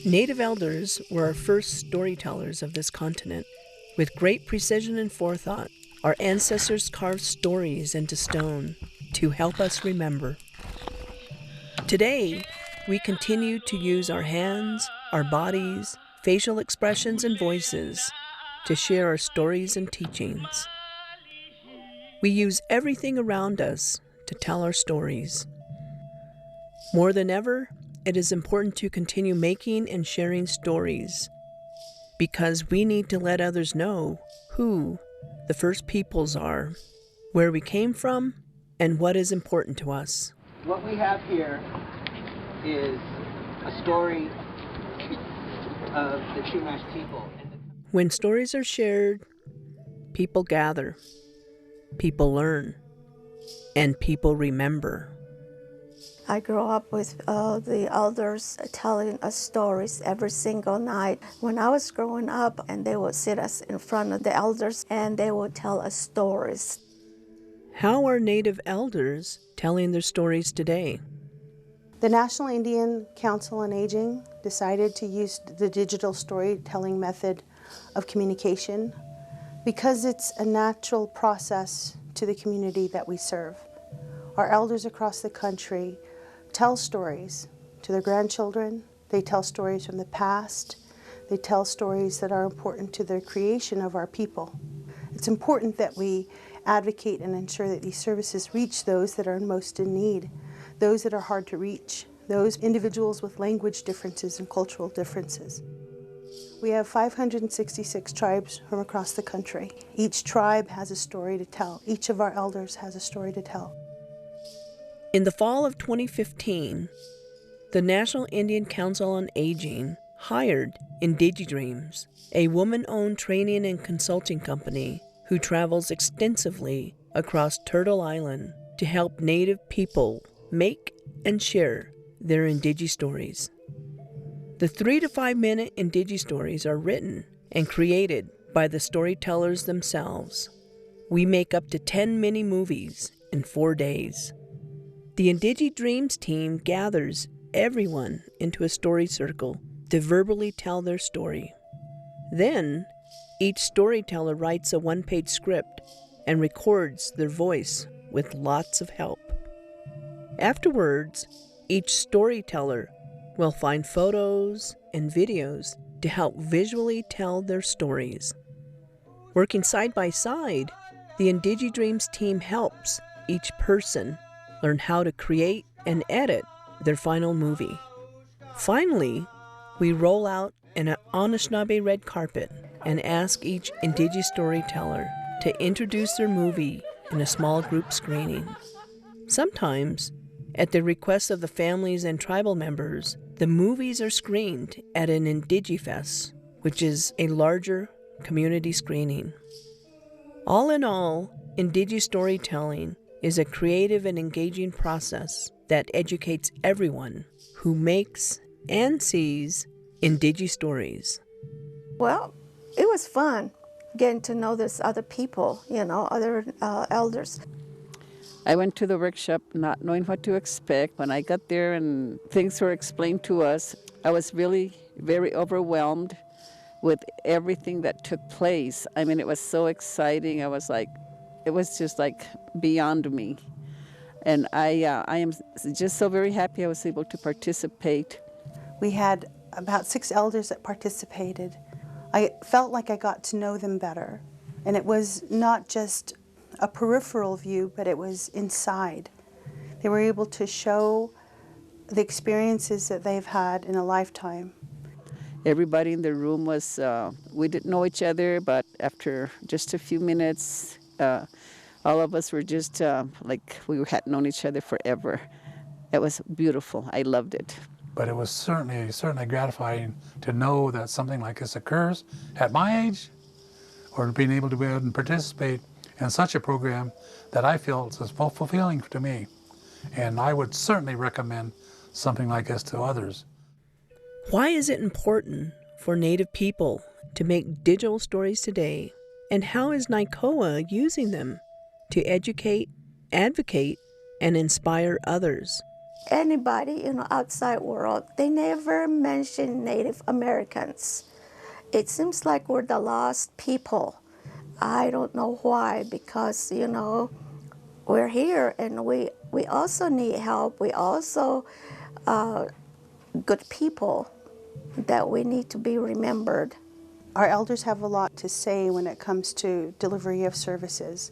Native elders were our first storytellers of this continent. With great precision and forethought, our ancestors carved stories into stone to help us remember. Today, we continue to use our hands, our bodies, facial expressions, and voices to share our stories and teachings. We use everything around us to tell our stories. More than ever, it is important to continue making and sharing stories because we need to let others know who the first peoples are, where we came from, and what is important to us. What we have here is a story of the Chumash people. When stories are shared, people gather, people learn, and people remember. I grew up with the elders telling us stories every single night. When I was growing up, and they would sit us in front of the elders and they would tell us stories. How are Native elders telling their stories today? The National Indian Council on Aging decided to use the digital storytelling method of communication because it's a natural process to the community that we serve. Our elders across the country tell stories to their grandchildren. They tell stories from the past. They tell stories that are important to the creation of our people. It's important that we advocate and ensure that these services reach those that are most in need, those that are hard to reach, those individuals with language differences and cultural differences. We have 566 tribes from across the country. Each tribe has a story to tell. Each of our elders has a story to tell. In the fall of 2015, the National Indian Council on Aging hired IndigiDreams, a woman-owned training and consulting company who travels extensively across Turtle Island to help Native people make and share their Indigi stories. The 3 to 5 minute Indigi stories are written and created by the storytellers themselves. We make up to 10 mini movies in 4 days. The IndigiDreams team gathers everyone into a story circle to verbally tell their story. Then, each storyteller writes a one-page script and records their voice with lots of help. Afterwards, each storyteller will find photos and videos to help visually tell their stories. Working side by side, the IndigiDreams team helps each person learn how to create and edit their final movie. Finally, we roll out an Anishinaabe red carpet and ask each Indigi storyteller to introduce their movie in a small group screening. Sometimes, at the request of the families and tribal members, the movies are screened at an IndigiFest, which is a larger community screening. All in all, Indigi storytelling is a creative and engaging process that educates everyone who makes and sees Indigi stories. Well, it was fun getting to know these other people, other elders. I went to the workshop not knowing what to expect. When I got there and things were explained to us, I was really very overwhelmed with everything that took place. I mean, it was so exciting. It was just like beyond me. And I am just so very happy I was able to participate. We had about 6 elders that participated. I felt like I got to know them better. And it was not just a peripheral view, but it was inside. They were able to show the experiences that they've had in a lifetime. Everybody in the room was, we didn't know each other, but after just a few minutes, all of us were just like we had known each other forever. It was beautiful. I loved it. But it was certainly gratifying to know that something like this occurs at my age, or being able to go out and participate in such a program that I feel is fulfilling to me. And I would certainly recommend something like this to others. Why is it important for Native people to make digital stories today? And how is NICOA using them to educate, advocate, and inspire others? anybody, outside world, they never mention Native Americans. It seems like we're the lost people. I don't know why, because, we're here and we also need help. We also good people that we need to be remembered. Our elders have a lot to say when it comes to delivery of services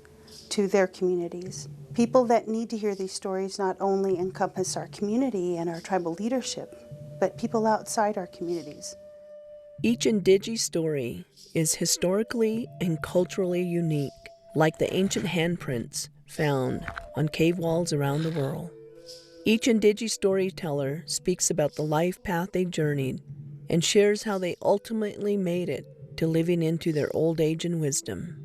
to their communities. People that need to hear these stories not only encompass our community and our tribal leadership, but people outside our communities. Each Indigi story is historically and culturally unique, like the ancient handprints found on cave walls around the world. Each Indigi storyteller speaks about the life path they journeyed and shares how they ultimately made it to living into their old age and wisdom.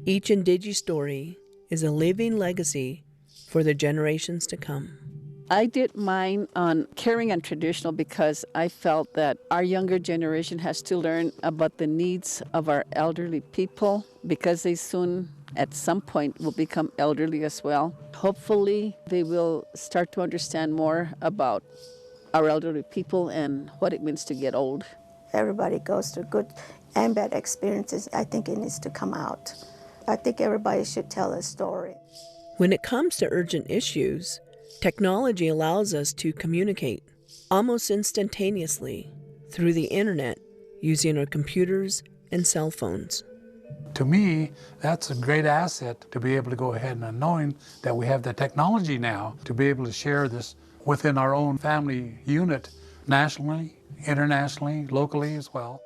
Each Indigi story is a living legacy for the generations to come. I did mine on caring and traditional because I felt that our younger generation has to learn about the needs of our elderly people because they soon, at some point, will become elderly as well. Hopefully, they will start to understand more about our elderly people and what it means to get old. Everybody goes through good and bad experiences. I think it needs to come out. I think everybody should tell a story. When it comes to urgent issues, technology allows us to communicate almost instantaneously through the internet using our computers and cell phones. To me, that's a great asset to be able to go ahead and knowing that we have the technology now to be able to share this within our own family unit, nationally, internationally, locally as well.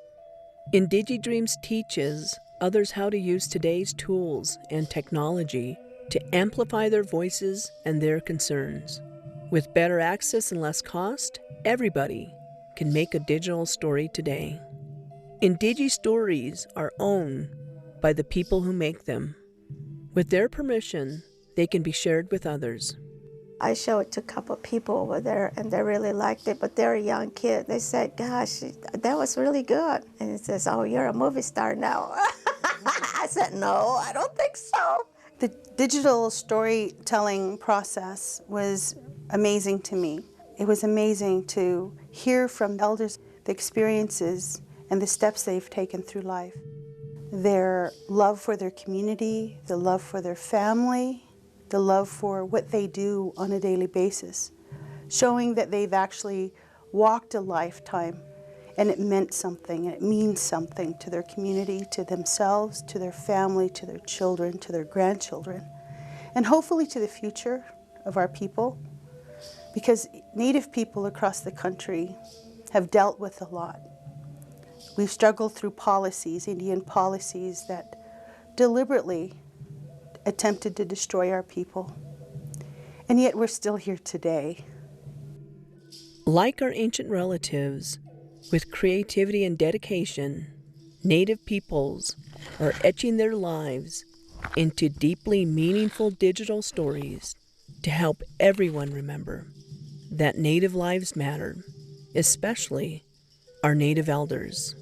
IndigiDreams teaches others how to use today's tools and technology to amplify their voices and their concerns. With better access and less cost, everybody can make a digital story today. Indigi stories are owned by the people who make them. With their permission, they can be shared with others. I showed it to a couple of people over there, and they really liked it, but they're a young kid. They said, gosh, that was really good. And he says, oh, you're a movie star now. I said, no, I don't think so. The digital storytelling process was amazing to me. It was amazing to hear from elders the experiences and the steps they've taken through life. Their love for their community, the love for their family, the love for what they do on a daily basis, showing that they've actually walked a lifetime and it meant something, and it means something to their community, to themselves, to their family, to their children, to their grandchildren, and hopefully to the future of our people, because Native people across the country have dealt with a lot. We've struggled through policies, Indian policies, that deliberately attempted to destroy our people, and yet we're still here today. Like our ancient relatives, with creativity and dedication, Native peoples are etching their lives into deeply meaningful digital stories to help everyone remember that Native lives matter, especially our Native elders.